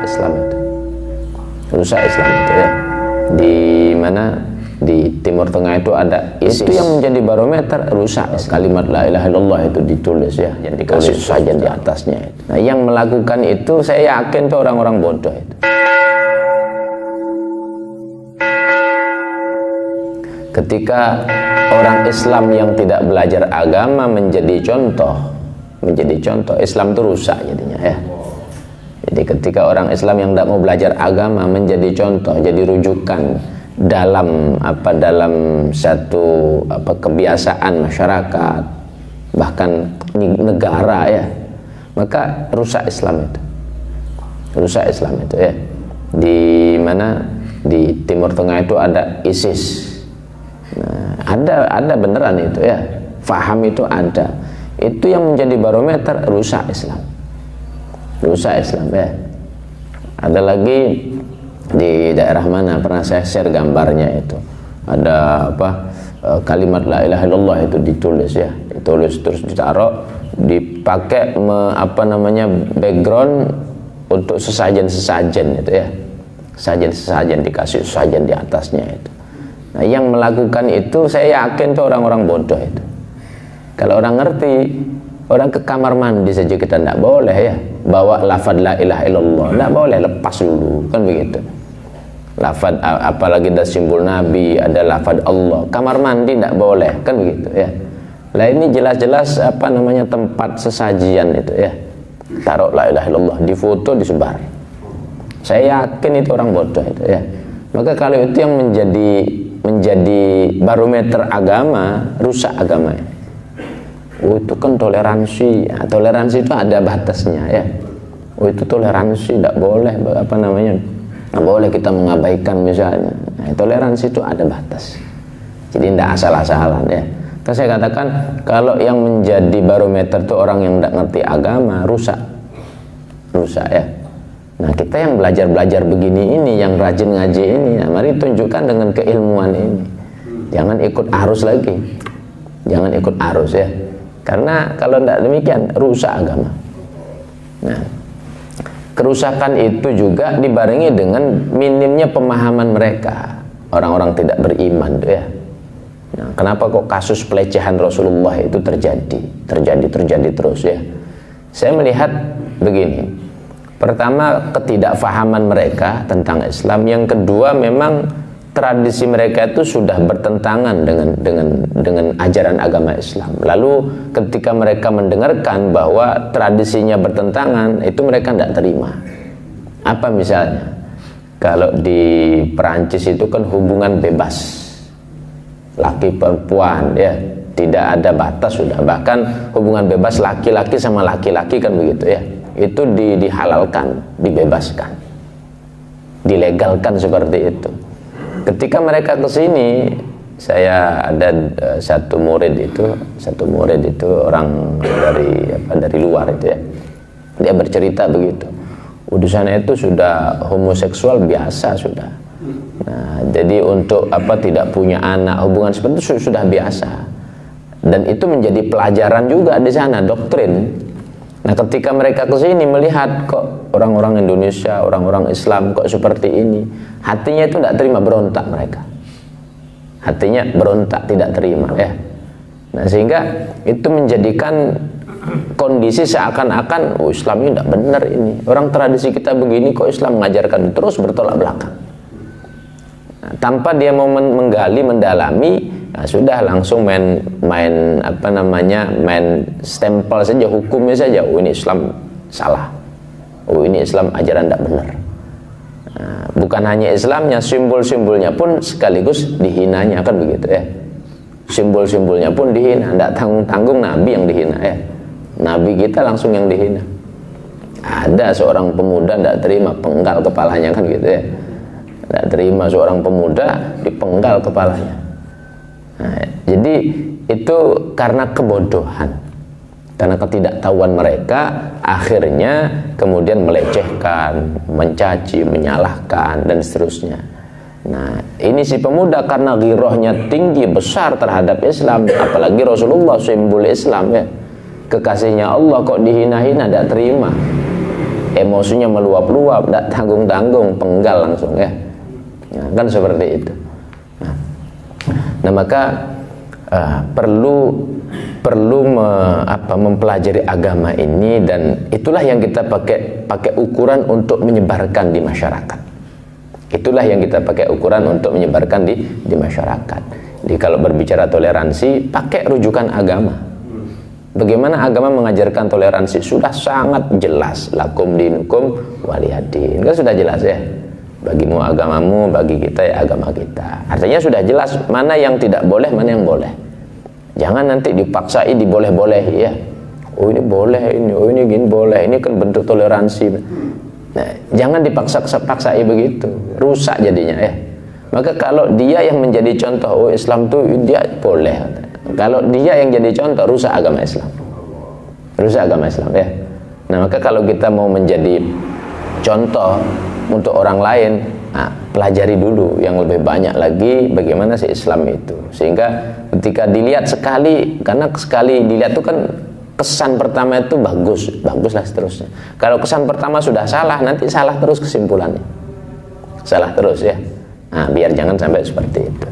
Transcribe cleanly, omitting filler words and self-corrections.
Islam itu. Rusak Islam itu ya. Di mana di Timur Tengah itu ada ISIS. Itu yang menjadi barometer rusak. Kalimat la ilaha illallah itu ditulis ya, yang dikasih sajen di atasnya itu. Nah, yang melakukan itu saya yakin itu orang-orang bodoh itu. Ketika orang Islam yang tidak belajar agama menjadi contoh, Islam itu rusak jadinya ya. Jadi ketika orang Islam yang tidak mau belajar agama menjadi contoh, jadi rujukan dalam satu kebiasaan masyarakat, bahkan negara ya, maka rusak Islam itu ya. Di mana di Timur Tengah itu ada ISIS. Nah, ada beneran itu ya, faham itu ada. Itu yang menjadi barometer rusak Islam ya. Ada lagi di daerah mana pernah saya share gambarnya itu, ada kalimat la ilaha illallah itu ditulis ya, ditulis terus ditaruh, dipakai background untuk sesajen itu ya, sesajen dikasih sesajen di atasnya itu. Nah, yang melakukan itu saya yakin itu orang-orang bodoh itu. Kalau orang ngerti, orang ke kamar mandi saja kita tidak boleh ya bawa lafaz la ilaha illallah, tidak boleh, lepas dulu kan begitu. Lafaz apalagi ada simbol Nabi, ada lafaz Allah, kamar mandi tidak boleh kan begitu ya. Lah ini jelas-jelas tempat sesajian itu ya, taruh la ilaha illallah, difoto, disebar. Saya yakin itu orang bodoh itu ya. Maka kalau itu yang menjadi barometer agama, rusak agamanya. Itu kan toleransi. Ya, toleransi itu ada batasnya ya. Itu toleransi, tidak boleh nggak boleh kita mengabaikan misalnya. Nah, toleransi itu ada batas. Jadi tidak asal-asalan ya. Kan saya katakan kalau yang menjadi barometer itu orang yang tidak ngerti agama, rusak ya. Nah, kita yang belajar begini ini, yang rajin ngaji ini, nah, mari tunjukkan dengan keilmuan ini. Jangan ikut arus lagi. Jangan ikut arus ya. Karena kalau tidak demikian rusak agama. Nah, kerusakan itu juga dibarengi dengan minimnya pemahaman mereka, orang-orang tidak beriman tuh ya. Nah, kenapa kok kasus pelecehan Rasulullah itu terjadi terus ya? Saya melihat begini. Pertama, ketidakfahaman mereka tentang Islam. Yang kedua, memang tradisi mereka itu sudah bertentangan dengan ajaran agama Islam. Lalu ketika mereka mendengarkan bahwa tradisinya bertentangan, itu mereka tidak terima. Apa misalnya? Kalau di Perancis itu kan hubungan bebas, laki perempuan ya, tidak ada batas sudah. Bahkan hubungan bebas laki-laki sama laki-laki kan begitu ya. Itu dihalalkan, dibebaskan, dilegalkan seperti itu. Ketika mereka ke sini, saya ada satu murid itu orang dari luar itu ya. Dia bercerita begitu. Di sana itu sudah homoseksual biasa sudah. Nah, jadi untuk tidak punya anak, hubungan seperti itu sudah biasa. Dan itu menjadi pelajaran juga di sana, doktrin. Nah, ketika mereka ke sini melihat kok orang-orang Indonesia, orang-orang Islam kok seperti ini, hatinya itu tidak terima, berontak mereka. Hatinya berontak, tidak terima ya. Nah, sehingga itu menjadikan kondisi seakan-akan Islam ini tidak benar ini. Orang tradisi kita begini kok Islam mengajarkan, terus bertolak belakang. Nah, tanpa dia mau menggali, mendalami, nah, sudah langsung main stempel saja, hukumnya saja. Oh, ini Islam salah. Oh, ini Islam ajaran tidak benar. Nah, bukan hanya Islamnya, simbol-simbolnya pun sekaligus dihinanya kan begitu ya. Simbol-simbolnya pun dihina, tidak tanggung-tanggung Nabi yang dihina ya. Nabi kita langsung yang dihina. Ada seorang pemuda tidak terima, penggal kepalanya kan gitu ya. Tidak terima seorang pemuda dipenggal kepalanya. Nah, jadi itu karena kebodohan, karena ketidaktahuan mereka, akhirnya kemudian melecehkan, mencaci, menyalahkan dan seterusnya. Nah, ini si pemuda karena girohnya tinggi besar terhadap Islam, apalagi Rasulullah simbol Islam ya, kekasihnya Allah kok dihina-hina, tidak terima. emosinya meluap-luap, tidak tanggung-tanggung, penggal langsung ya. Nah, kan seperti itu. Nah maka perlu mempelajari agama ini, dan itulah yang kita pakai ukuran untuk menyebarkan di masyarakat. Itulah yang kita pakai ukuran untuk menyebarkan di masyarakat. Jadi kalau berbicara toleransi, pakai rujukan agama. Bagaimana agama mengajarkan toleransi? Sudah sangat jelas. Lakum dinukum waliyadin. Kan sudah jelas ya. Bagimu agamamu, bagi kita ya agama kita. Artinya sudah jelas mana yang tidak boleh, mana yang boleh. Jangan nanti dipaksai, diboleh-bolehi ya. Oh ini boleh, ini gini boleh. Ini kan bentuk toleransi. Nah, jangan dipaksa-paksai begitu. Rusak jadinya ya. Maka kalau dia yang menjadi contoh, oh Islam tuh dia boleh. Kalau dia yang jadi contoh, rusak agama Islam. Rusak agama Islam ya. Nah maka kalau kita mau menjadi contoh untuk orang lain, nah, pelajari dulu yang lebih banyak lagi bagaimana sih Islam itu. Sehingga ketika dilihat sekali, karena sekali dilihat itu kan kesan pertama itu baguslah seterusnya. Kalau kesan pertama sudah salah, nanti salah terus kesimpulannya. Salah terus ya. Nah, biar jangan sampai seperti itu.